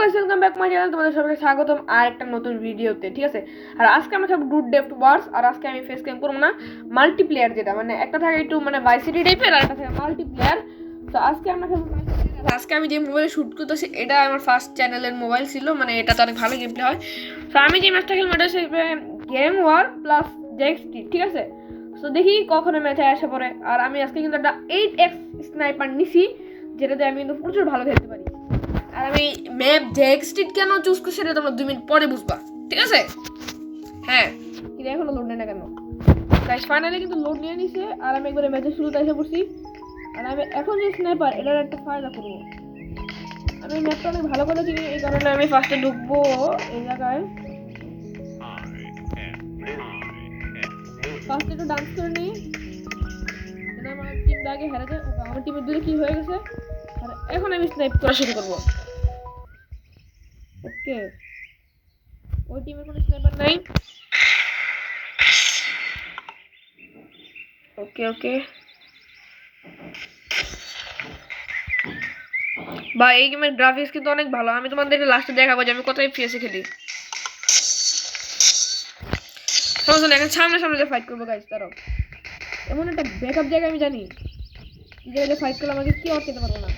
Guys welcome back my channel তোমাদের সবাইকে স্বাগতম আর একটা নতুন ভিডিওতে ঠিক আছে। আর আজকে আমরা সব ডুড ডেপ্থ ওয়ার্স আর আজকে আমি ফেস ক্যাম করব না মাল্টিপ্লেয়ার, যেটা মানে একটা থাকে একটু মানে ভাইসিটি টাইপের আর একটা থাকে মাল্টিপ্লেয়ার। তো আজকে আমরা খেলবো মাল্টিপ্লেয়ার। আজকে আমি যে মোবাইলে শুট করতেছি এটা আমার ফার্স্ট চ্যানেলের মোবাইল ছিল, মানে এটা তো অনেক ভালো গেম প্লে হয়। তো আমি যে ম্যাচটা খেলবো এটা হচ্ছে গেম ওয়ার প্লাস জেক্সটি, ঠিক আছে। তো দেখি কখনো ম্যাচে আসা পড়ে। আর আমি আজকে কিন্তু একটা 8x স্নাইপার নিছি, যেটাতে আমি কিন্তু প্রচুর ভালো খেলতে পারি। আর আমি ম্যাপ জেক্সটিট কেন চুজ করছি সেটা তোমরা 2 মিনিট পরে বুঝবা, ঠিক আছে। হ্যাঁ, কিন্তু এখনো লোড নেই না কেন গাইস? ফাইনালি কিন্তু লোড নিয়ে নিছে আর আমি একবারে ম্যাচের শুরুতে এসে পড়ছি। আর আমি এখন যে স্নাইপার এটার একটা ফায়দা করবো। আমি ম্যাপটা অনেক ভালো করে চিনি, এই কারণে আমি ফার্স্টে ঢুকবো এই জায়গায়। ফার্স্টে একটু ডান্স করে নিই, আমার টিমটা আগে হেরে যায়। আমার টিমের দূরে কি হয়ে গেছে। আর এখন আমি স্নাইপ করা শুরু করবো। ওকে, ওই টিমের কোনো স্নাইপার নাই। ওকে ওকে বা এই গেমের গ্রাফিক্স কিন্তু অনেক ভালো। আমি তোমাদেরকে লাস্টে দেখাবো যে আমি কত এফপিএসে খেলি। সমস্যা নেই, এখন সামনে সামনে যে ফাইট করবো গাইস। তারাও এমন একটা ব্যাকআপ জায়গা আমি জানি যে ফাইট করলে আমাকে কি আটকাতে পারবো না।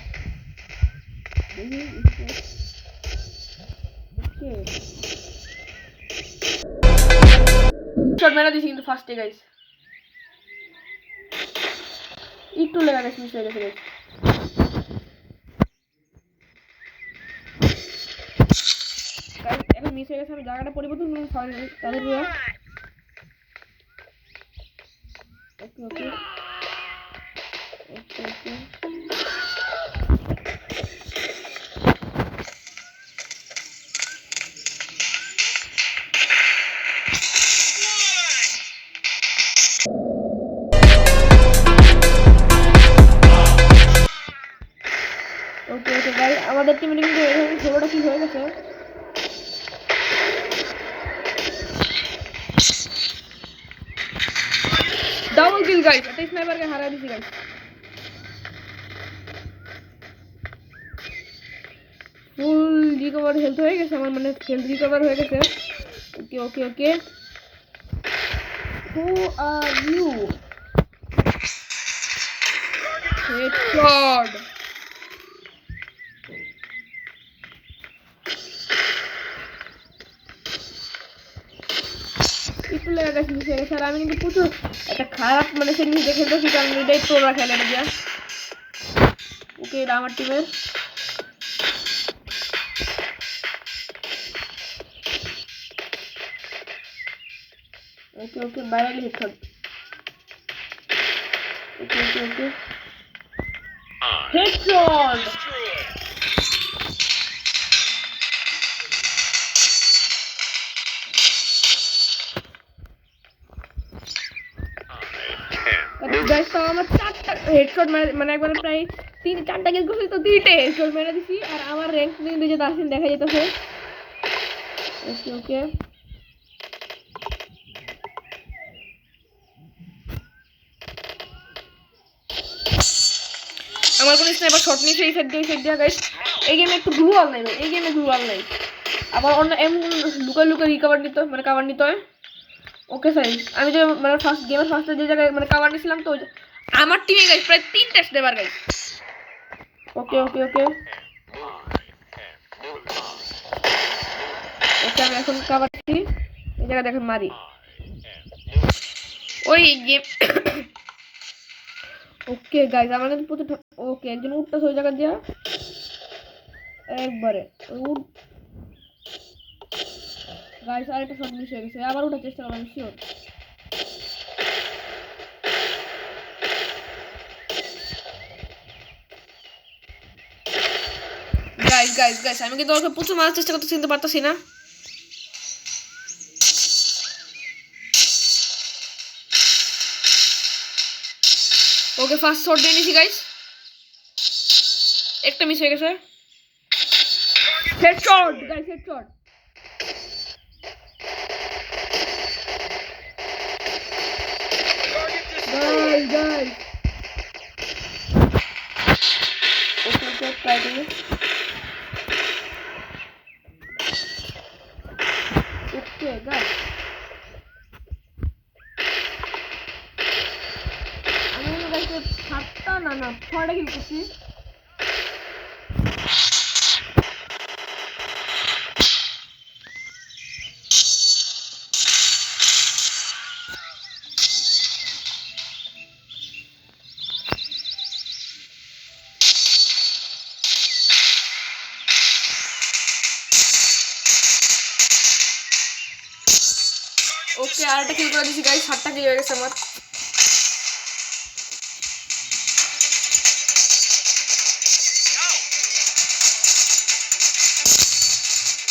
শট মেরা দিছি কিন্তু ফার্স্টে গাইস, একটু লেগে গেছে, মিস হয়ে গেছে গাইস। এখন মিস হয়ে গেছে, আমি জায়গাটা পরিবর্তন করুন তাদের ওকে ওকে ওকে ওকে ওকে ওকে ভাই, আমাদের টিমে কিন্তু এখানে ষোলোটা কি হয়ে গেছে। ডাবল কিল গাইস, একটা স্নাইপারকে হারাই দিছি গাইস। ফুল রিকভার হেলথ হয়ে গেছে আমার, মানে হেলথ রিকভার হয়ে গেছে। ওকে ওকে ওকে, হু আর ইউ? হেডশট। একটু লেগে গেছে, মিশে গেছে। আর আমি কিন্তু প্রচুর একটা খারাপ মানে সে নিজে খেলতেছি, কারণ এটাই তোরা খেলে না গিয়া। ওকে, এটা আমার টিমের। ওকে ওকে, বাইরে গেলে হেডশট। ওকে ওকে ওকে, হেডশট। গাইস তো আমার 4টা হেডশট মানে একবারে প্রায় 3-4টা কিল করছি, তো 3টে হেডশট মেরে দিছি। আর আমার র‍্যাঙ্ক কিন্তু যে দাসিন দেখা যেতেছে। ওকে ওকে, আমার কোনো স্নাইপার শট নিছে এই সাইড দিয়ে গাইস। এই গেমে একটু গ্লুয়াল নাই ভাই, এই গেমে গ্লুয়াল নাই। আবার অন্য এমন লুকাই লুকাই রিকভার নিতে মানে কভার নিতে হয়। ওকে স্যার, আমি যে মানে গেমের ফার্স্টে যে জায়গায় মানে কভার নিছিলাম, তো আমার টিমে গাইস প্রায় 3টা স্নাইপার গাইস। ওকে ওকে ওকে ওকে, আমি এখন কভার দিই এই জায়গা দেখেন মারি ওই গেম। ওকে গাইস, আমার কিন্তু প্রচুর। ওকে, একজন উঠতেছে ওই জায়গা দিয়া একবারে উঠ গাইস। আরেকটা শট মিস হয়ে গেছে, আবার উঠার চেষ্টা করবো আমি শিওর। গাইস গাইস গাইস, আমি কিন্তু ওকে প্রচুর মারার চেষ্টা করতে চিনতে পারতাছি না। ওকে, ফার্স্ট শট দিয়ে নিছি গাইস, একটা মিস হয়ে গেছে। Headshot guys, headshot. Guys guys okay okay, try করি। গাইস আমি গাইস 7টা না 6টা কিল করছি ওকে আরেকটা কিল করে দিয়েছি গাইস 7টা কিল হয়ে গেছে আমার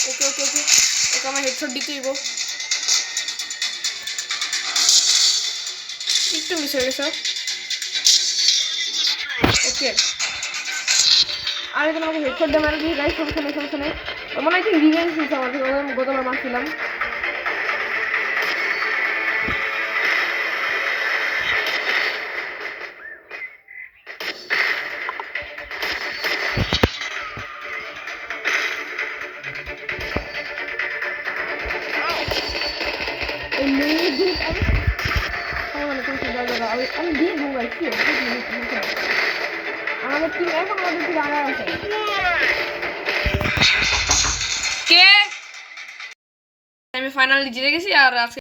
ওকে ওকে ওকে ওকে আমার হেডশট দিতে হইব একটু মিস হয়ে গেছে ওকে আর এখানে আমাকে হেডশট দিয়ে মারা দিয়ে গাইস সমস্যা নেই মনে হয় কি রিভেঞ্জ নিচ্ছে আমার থেকে আমি গতবার মারছিলাম আমি দিয়ে দেবো গাইস আমাদের টিম এখন আমাদের টিম আগায় আছে কে আমি ফাইনালি জিতে গেছি আর আজকে